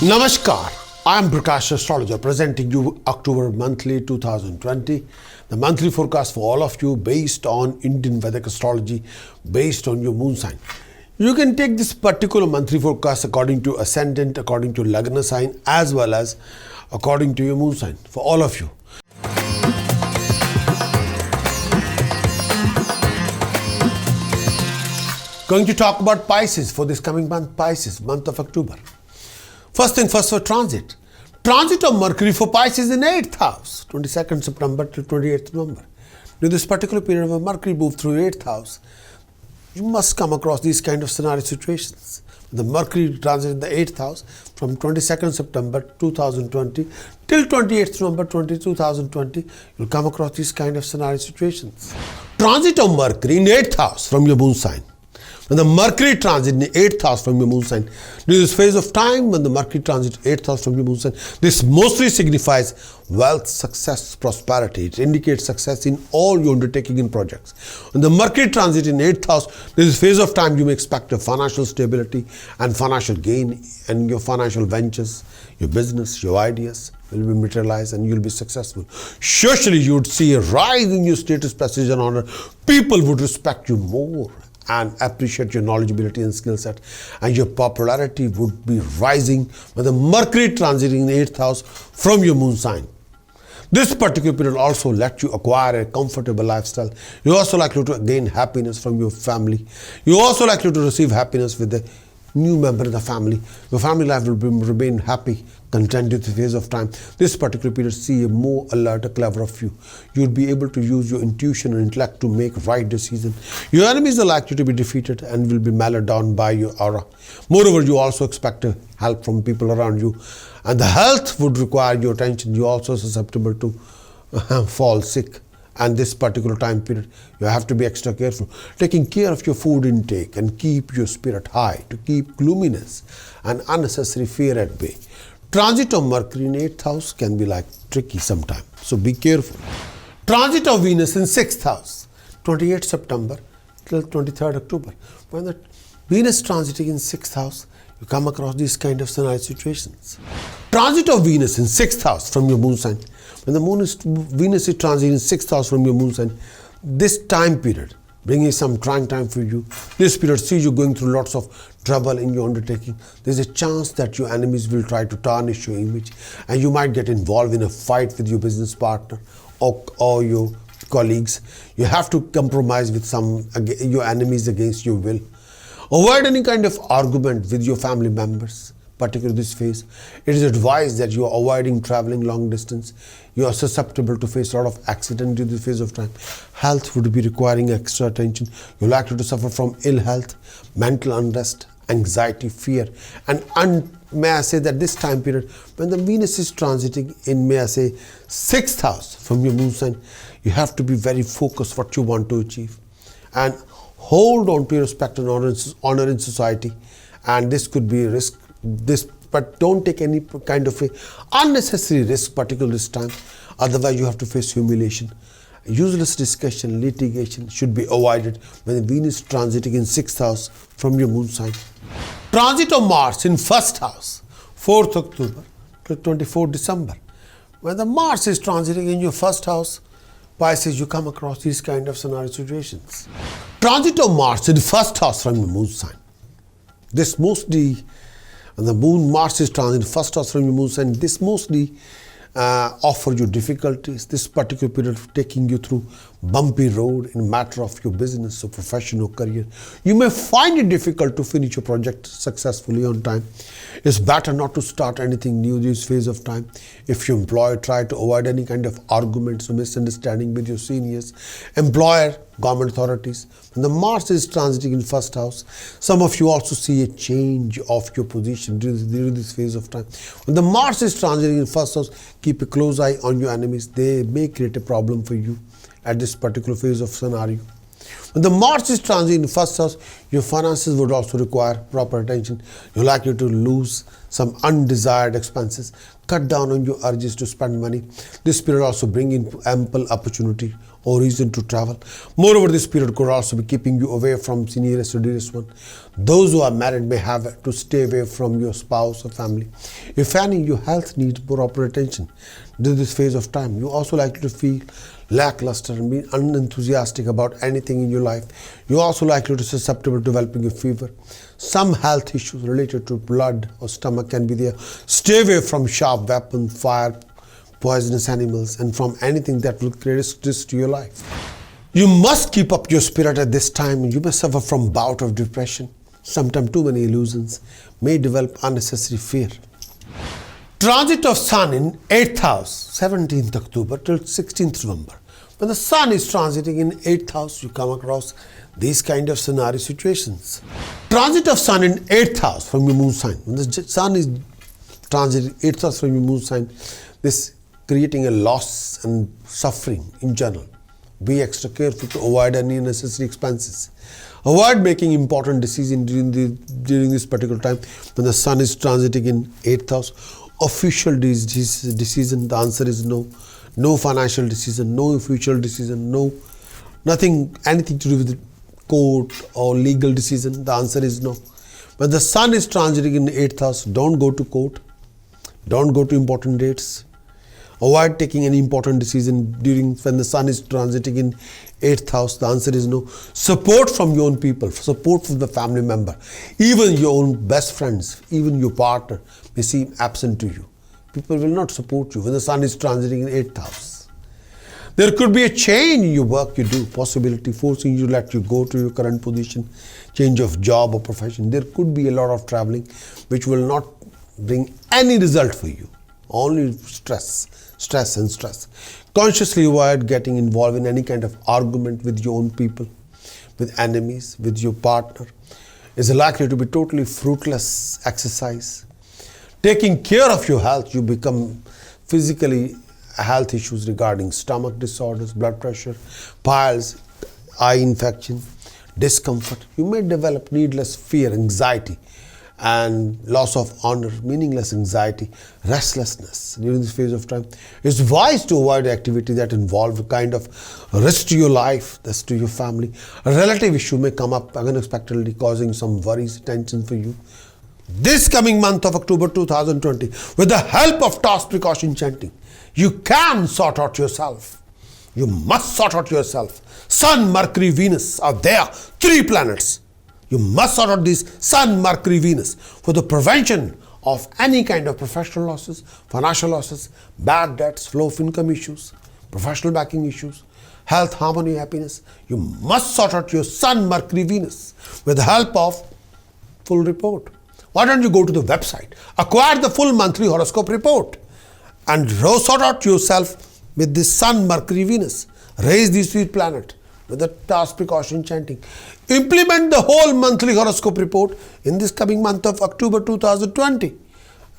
Namaskar, I am Prakash Astrologer presenting you October monthly 2020, the monthly forecast for all of you based on Indian Vedic astrology, based on your moon sign. You can take this particular monthly forecast according to ascendant, according to Lagna sign, as well as according to your moon sign for all of you. Going to talk about Pisces for this coming month, Pisces, month of October. First thing first for transit. Transit of Mercury for Pisces in 8th house, 22nd September to 28th November. During this particular period when Mercury moved through 8th house, you must come across these kind of scenario situations. The Mercury transit in the 8th house from 22nd September 2020 till 28th November 2020, you'll come across these kind of scenario situations. Transit of Mercury in 8th house from your moon sign. When the Mercury transit in the 8th house from your moon sign, during this phase of time when the Mercury transit 8th house from your moon sign, this mostly signifies wealth, success, prosperity. It indicates success in all your undertaking in projects. When the Mercury transit in 8th house, this phase of time you may expect a financial stability and financial gain, and your financial ventures, your business, your ideas will be materialized and you'll be successful. Socially, you would see a rise in your status, prestige and honor. People would respect you more and appreciate your knowledgeability and skill set, and your popularity would be rising with the Mercury transiting in the 8th house from your moon sign. This particular period also let you acquire a comfortable lifestyle. You also likely to gain happiness from your family. You also likely to receive happiness with the new member of the family. Your family life will remain happy, content with the phase of time. This particular period see a more alert, a clever of you. You'll be able to use your intuition and intellect to make right decisions. Your enemies are likely to be defeated and will be mellowed down by your aura. Moreover, you also expect help from people around you, and the health would require your attention. You're also susceptible to fall sick. And this particular time period, you have to be extra careful. Taking care of your food intake and keep your spirit high to keep gloominess and unnecessary fear at bay. Transit of Mercury in 8th house can be like tricky sometimes, so be careful. Transit of Venus in 6th house, 28th September till 23rd October. When the Venus transiting in 6th house, you come across these kind of scenario situations. Transit of Venus in 6th house from your moon sign. When the Venus is transiting in 6th house from your moon sign, this time period bringing some trying time for you. This period sees you going through lots of trouble in your undertaking. There's a chance that your enemies will try to tarnish your image, and you might get involved in a fight with your business partner or your colleagues. You have to compromise with your enemies against your will. Avoid any kind of argument with your family members, particularly this phase. It is advised that you are avoiding traveling long distance. You are susceptible to face a lot of accident during this phase of time. Health would be requiring extra attention. You're likely to suffer from ill health, mental unrest, anxiety, fear. And may I say that this time period, when the Venus is transiting in, may I say, 6th house from your moon sign, you have to be very focused what you want to achieve. And hold on to your respect and honor in society. And this could be a risk. But don't take any kind of unnecessary risk, particularly this time. Otherwise, you have to face humiliation. Useless discussion, litigation should be avoided when the Venus transiting in 6th house from your moon sign. Transit of Mars in 1st house, 4th October to 24th December. When the Mars is transiting in your 1st house, Pisces, you come across these kind of scenario situations. Transit of Mars in 1st house from your moon sign. This mostly, when the Mars is transit 1st house from your moon sign, this mostly offer you difficulties. This particular period of taking you through bumpy road in a matter of your business or profession or career. You may find it difficult to finish your project successfully on time. It's better not to start anything new this phase of time. If your employer try to avoid any kind of arguments or misunderstanding with your seniors, employer, government authorities. When the Mars is transiting in 1st house, some of you also see a change of your position during this phase of time. When the Mars is transiting in 1st house, keep a close eye on your enemies. They may create a problem for you at this particular phase of scenario. When the Mars is transiting in 1st house, your finances would also require proper attention. You're likely to lose some undesired expenses. Cut down on your urges to spend money. This period also bring in ample opportunity or reason to travel. Moreover, this period could also be keeping you away from nearest or dearest one. Those who are married may have to stay away from your spouse or family. If any, your health needs proper attention during this phase of time. You're also likely to feel lackluster and be unenthusiastic about anything in your life. You're also likely to be susceptible to developing a fever. Some health issues related to blood or stomach can be there. Stay away from sharp weapons, fire, poisonous animals, and from anything that will create risk to your life. You must keep up your spirit at this time. You may suffer from bout of depression. Sometimes too many illusions may develop unnecessary fear. Transit of Sun in 8th house, 17th October till 16th November. When the Sun is transiting in 8th house, you come across these kind of scenario situations. Transit of Sun in 8th house from your moon sign. When the Sun is transiting 8th house from your moon sign, this creating a loss and suffering in general. Be extra careful to avoid any unnecessary expenses. Avoid making important decisions during this particular time when the Sun is transiting in 8th house. Official decision, the answer is no. No financial decision, no official decision, nothing, anything to do with court or legal decision, the answer is no. When the Sun is transiting in 8th house, don't go to court, don't go to important dates. Avoid taking any important decision when the Sun is transiting in 8th house. The answer is no. Support from your own people, support from the family member, even your own best friends, even your partner may seem absent to you. People will not support you when the Sun is transiting in 8th house. There could be a change in your work you do, possibility forcing you to let you go to your current position, change of job or profession. There could be a lot of traveling which will not bring any result for you, only stress. Consciously avoid getting involved in any kind of argument with your own people, with enemies, with your partner. It's likely to be totally fruitless exercise. Taking care of your health, you become physically health issues regarding stomach disorders, blood pressure, piles, eye infection, discomfort. You may develop needless fear, anxiety, and loss of honor, meaningless anxiety, restlessness during this phase of time. It's wise to avoid activity that involve a kind of risk to your life, thus to your family. A relative issue may come up unexpectedly, causing some worries, tension for you. This coming month of October 2020, with the help of task precaution chanting, you can sort out yourself. You must sort out yourself. Sun, Mercury, Venus are there, 3 planets. You must sort out these Sun, Mercury, Venus for the prevention of any kind of professional losses, financial losses, bad debts, flow of income issues, professional backing issues, health, harmony, happiness. You must sort out your Sun, Mercury, Venus with the help of full report. Why don't you go to the website, acquire the full monthly horoscope report and sort out yourself with this Sun, Mercury, Venus. Raise these 3 planets with the task precaution chanting. Implement the whole monthly horoscope report in this coming month of October 2020.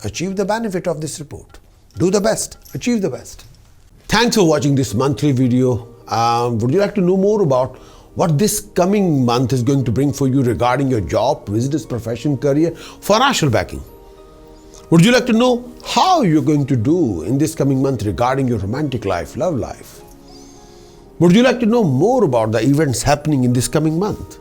Achieve the benefit of this report. Do the best. Achieve the best. Thanks for watching this monthly video. Would you like to know more about what this coming month is going to bring for you regarding your job, business, profession, career, financial backing? Would you like to know how you're going to do in this coming month regarding your romantic life, love life? Would you like to know more about the events happening in this coming month?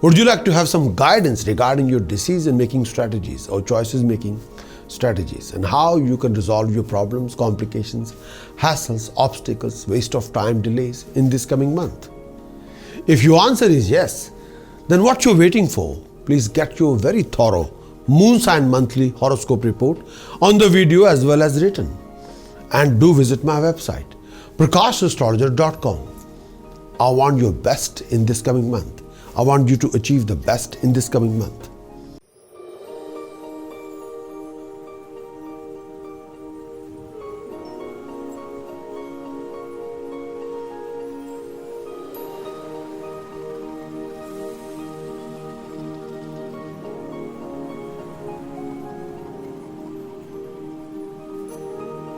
Would you like to have some guidance regarding your decision-making strategies or choices-making strategies and how you can resolve your problems, complications, hassles, obstacles, waste of time, delays in this coming month? If your answer is yes, then what you're waiting for? Please get your very thorough moon sign monthly horoscope report on the video as well as written. And do visit my website, prakashastrologer.com. I want your best in this coming month. I want you to achieve the best in this coming month.